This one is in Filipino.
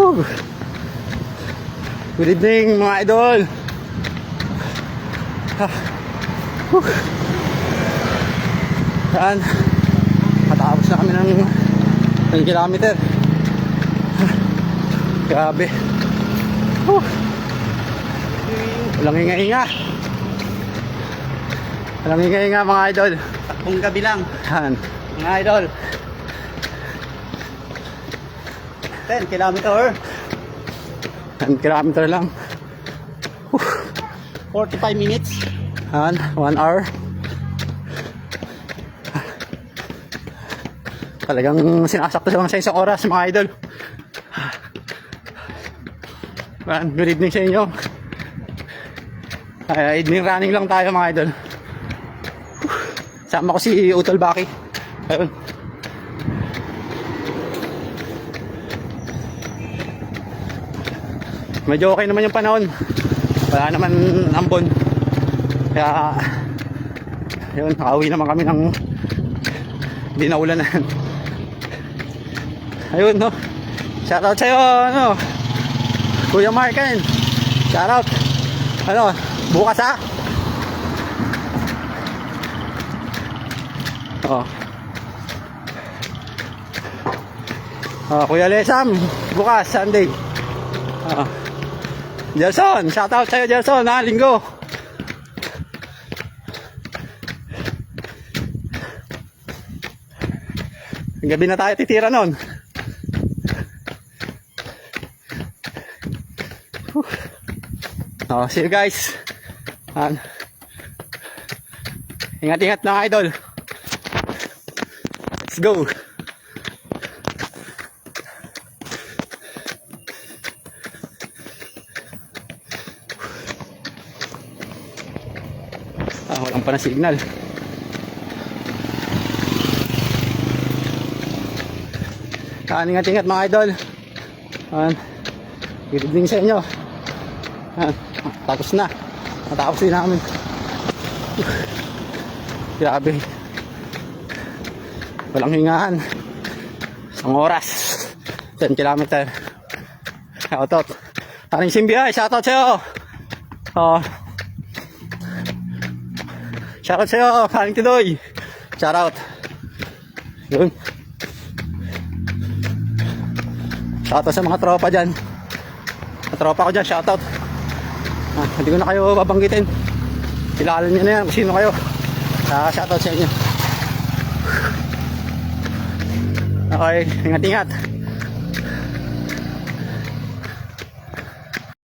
Woo! Good evening mga idol. Yan. Matapos na kami ng 10 kilometer. Grabe. Walang hinga-hinga. Walang hinga-hinga mga idol. Takbong gabi lang, Yan. mga idol. 10 kilometer. 10 kilometer lang. 45 minutes. Yan. 1 hour. Talagang sinasakto sa mga isang oras mga idol. Man, good evening sa inyo. Evening running lang tayo mga idol. Sama ko si Utol Baki. Ayun. Medyo okay naman yung panahon. Wala naman ambon. Kaya ayun, nakauwi naman kami ng hindi na ulanan. Ayun, no. Shoutout sa'yo, ano, Kuya Marken. Shoutout. Ano, bukas ha. Kuya Lesam, bukas, Sunday. Gerson, shoutout sa'yo Gerson, ha, linggo. Gabi na tayo titira nun. See you guys. Ingat-ingat lang idol. Let's go. Walang pa na signal. Ingat-ingat mga idol. Good evening sa inyo. Tapos na. Natapos din namin. Grabe. Walang hingahan. Isang oras. 10 kilometer. Shoutout. Aring Simbiay, shoutout sa'yo. Shoutout sa'yo, Aring Tidoy. Shoutout. Yun. Shoutout sa mga tropa dyan. Mga tropa ko dyan, shoutout. Hindi ko na kayo babanggitin. Kilala nyo na yan kung sino kayo. Shoutout sa inyo. Okay, ingat-ingat.